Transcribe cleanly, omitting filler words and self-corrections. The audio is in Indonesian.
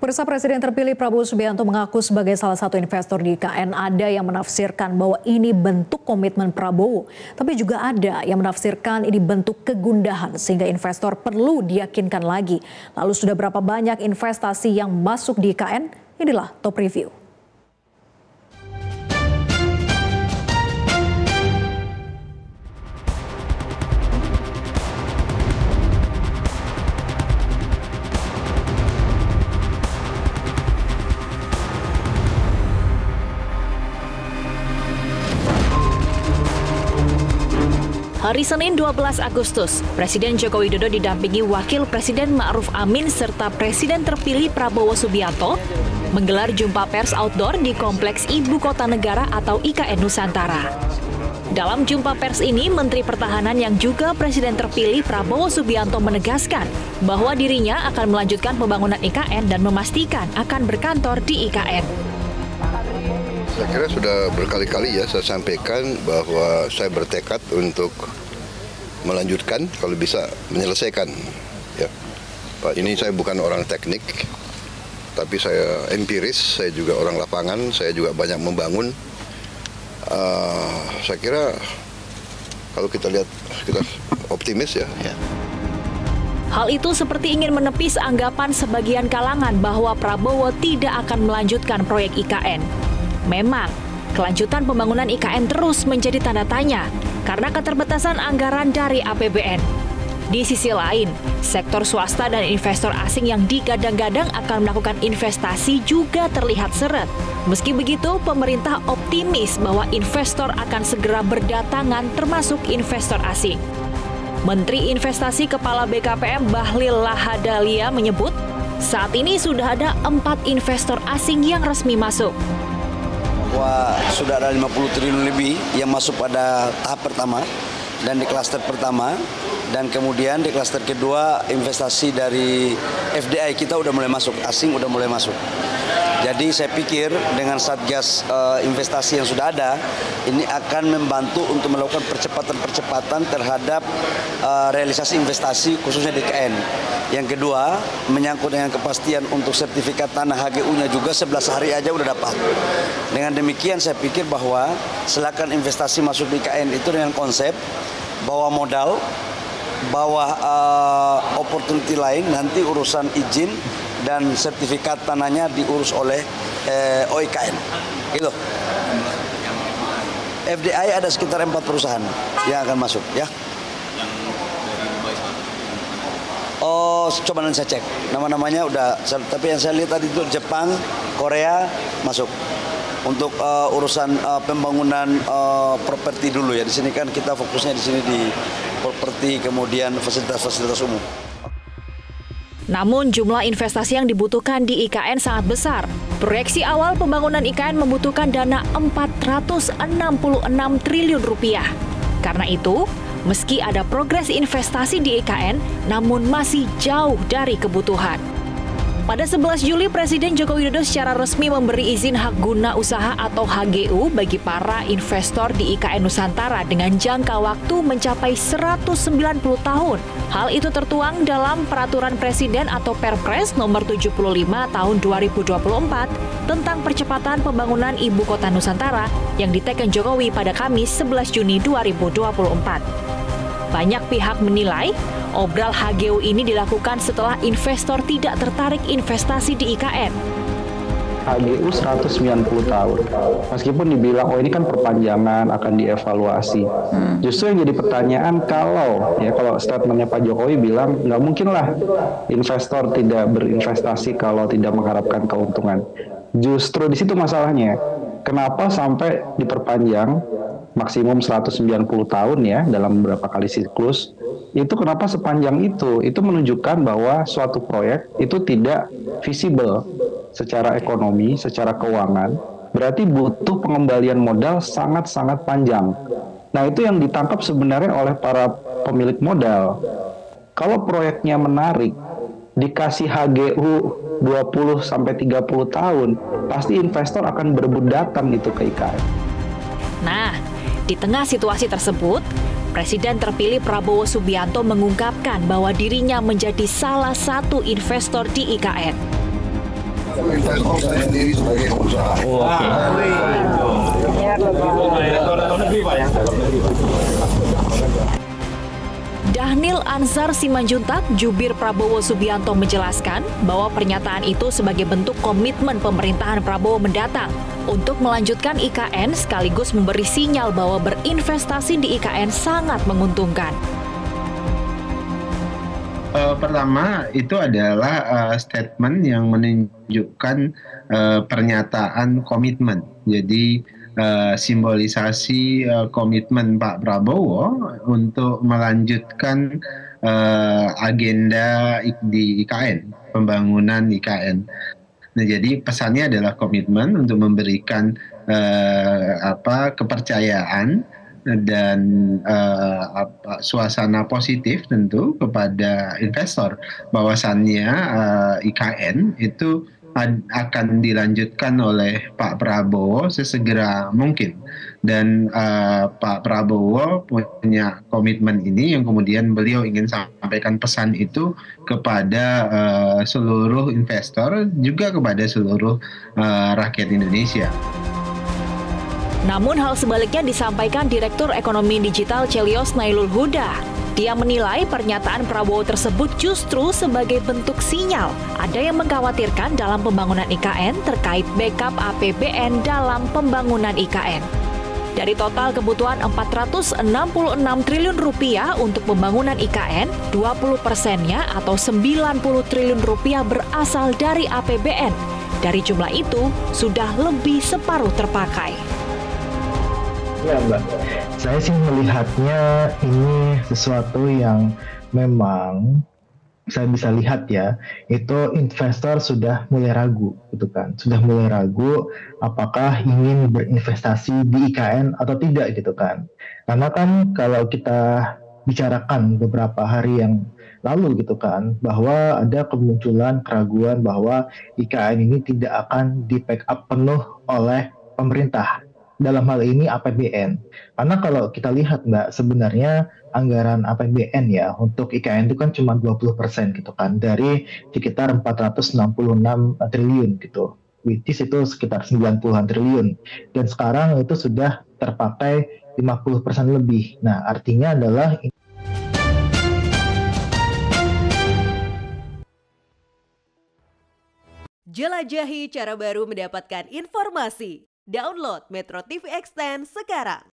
Pemirsa, Presiden terpilih Prabowo Subianto mengaku sebagai salah satu investor di IKN. Ada yang menafsirkan bahwa ini bentuk komitmen Prabowo, tapi juga ada yang menafsirkan ini bentuk kegundahan sehingga investor perlu diyakinkan lagi. Lalu sudah berapa banyak investasi yang masuk di IKN? Inilah Top Review. Hari Senin 12 Agustus, Presiden Joko Widodo didampingi Wakil Presiden Ma'ruf Amin serta Presiden terpilih Prabowo Subianto menggelar jumpa pers outdoor di Kompleks Ibu Kota Negara atau IKN Nusantara. Dalam jumpa pers ini, Menteri Pertahanan yang juga Presiden terpilih Prabowo Subianto menegaskan bahwa dirinya akan melanjutkan pembangunan IKN dan memastikan akan berkantor di IKN. Saya kira sudah berkali-kali ya saya sampaikan bahwa saya bertekad untuk melanjutkan, kalau bisa menyelesaikan. Ya, Pak, ini saya bukan orang teknik, tapi saya empiris, saya juga orang lapangan, saya juga banyak membangun. Saya kira kalau kita lihat, kita optimis ya. Hal itu seperti ingin menepis anggapan sebagian kalangan bahwa Prabowo tidak akan melanjutkan proyek IKN. Memang, kelanjutan pembangunan IKN terus menjadi tanda tanya karena keterbatasan anggaran dari APBN. Di sisi lain, sektor swasta dan investor asing yang digadang-gadang akan melakukan investasi juga terlihat seret. Meski begitu, pemerintah optimis bahwa investor akan segera berdatangan termasuk investor asing. Menteri Investasi Kepala BKPM Bahlil Lahadalia menyebut, saat ini sudah ada 4 investor asing yang resmi masuk. Bahwa sudah ada 50 triliun lebih yang masuk pada tahap pertama dan di klaster pertama, dan kemudian di klaster kedua investasi dari FDI kita udah mulai masuk, asing udah mulai masuk. Jadi saya pikir dengan Satgas investasi yang sudah ada, ini akan membantu untuk melakukan percepatan terhadap realisasi investasi khususnya di IKN. Yang kedua, menyangkut dengan kepastian untuk sertifikat tanah HGU-nya juga 11 hari aja udah dapat. Dengan demikian saya pikir bahwa silakan investasi masuk di IKN itu dengan konsep bawa modal, bawa opportunity lain, nanti urusan izin dan sertifikat tanahnya diurus oleh OIKN. Gitu. FDI ada sekitar 4 perusahaan yang akan masuk, ya. Oh, coba nanti saya cek. Nama-namanya udah, tapi yang saya lihat tadi itu Jepang, Korea masuk. Untuk urusan pembangunan properti dulu ya. Di sini kan kita fokusnya di sini di properti, kemudian fasilitas-fasilitas umum. Namun jumlah investasi yang dibutuhkan di IKN sangat besar. Proyeksi awal pembangunan IKN membutuhkan dana 466 triliun rupiah. Karena itu, meski ada progres investasi di IKN, namun masih jauh dari kebutuhan. Pada 11 Juli, Presiden Joko Widodo secara resmi memberi izin hak guna usaha atau HGU bagi para investor di IKN Nusantara dengan jangka waktu mencapai 190 tahun. Hal itu tertuang dalam Peraturan Presiden atau Perpres nomor 75 tahun 2024 tentang percepatan pembangunan Ibu Kota Nusantara yang diteken Jokowi pada Kamis 11 Juni 2024. Banyak pihak menilai obral HGU ini dilakukan setelah investor tidak tertarik investasi di IKN. HGU 190 tahun. Meskipun dibilang, oh ini kan perpanjangan, akan dievaluasi. Justru yang jadi pertanyaan, kalau statementnya Pak Jokowi bilang, nggak mungkin lah investor tidak berinvestasi kalau tidak mengharapkan keuntungan. Justru di situ masalahnya. Kenapa sampai diperpanjang maksimum 190 tahun ya dalam beberapa kali siklus? Itu kenapa sepanjang itu? Itu menunjukkan bahwa suatu proyek itu tidak visible secara ekonomi, secara keuangan. Berarti butuh pengembalian modal sangat-sangat panjang. Nah, itu yang ditangkap sebenarnya oleh para pemilik modal. Kalau proyeknya menarik, dikasih HGU 20-30 tahun, pasti investor akan berebut datang itu ke IKN. Nah, di tengah situasi tersebut, Presiden terpilih Prabowo Subianto mengungkapkan bahwa dirinya menjadi salah satu investor di IKN. investor saya sendiri sebagai pengusaha. Dhanil Ansar Simanjuntak, jubir Prabowo Subianto menjelaskan bahwa pernyataan itu sebagai bentuk komitmen pemerintahan Prabowo mendatang untuk melanjutkan IKN sekaligus memberi sinyal bahwa berinvestasi di IKN sangat menguntungkan. Pertama, itu adalah statement yang menunjukkan pernyataan komitmen. Jadi simbolisasi komitmen Pak Prabowo untuk melanjutkan agenda di IKN, pembangunan IKN. Nah, jadi pesannya adalah komitmen untuk memberikan kepercayaan dan suasana positif tentu kepada investor bahwasannya IKN itu akan dilanjutkan oleh Pak Prabowo sesegera mungkin, dan Pak Prabowo punya komitmen ini yang kemudian beliau ingin sampaikan pesan itu kepada seluruh investor, juga kepada seluruh rakyat Indonesia. Namun hal sebaliknya disampaikan Direktur Ekonomi Digital Chelios Nailul Huda. Dia menilai pernyataan Prabowo tersebut justru sebagai bentuk sinyal ada yang mengkhawatirkan dalam pembangunan IKN terkait backup APBN dalam pembangunan IKN. Dari total kebutuhan 466 triliun rupiah untuk pembangunan IKN, 20%-nya atau 90 triliun rupiah berasal dari APBN. Dari jumlah itu, sudah lebih separuh terpakai. Ya Mbak, saya sih melihatnya ini sesuatu yang memang saya bisa lihat ya, itu investor sudah mulai ragu gitu kan, sudah mulai ragu apakah ingin berinvestasi di IKN atau tidak gitu kan. Karena kan kalau kita bicarakan beberapa hari yang lalu gitu kan, bahwa ada kemunculan keraguan bahwa IKN ini tidak akan di-backup penuh oleh pemerintah. Dalam hal ini APBN. Karena kalau kita lihat Mbak, sebenarnya anggaran APBN ya untuk IKN itu kan cuma 20% gitu kan, dari sekitar 466 triliun gitu. Which is itu sekitar 90-an triliun. Dan sekarang itu sudah terpakai 50% lebih. Nah, artinya adalah jelajahi cara baru mendapatkan informasi. Download Metro TV Extend sekarang.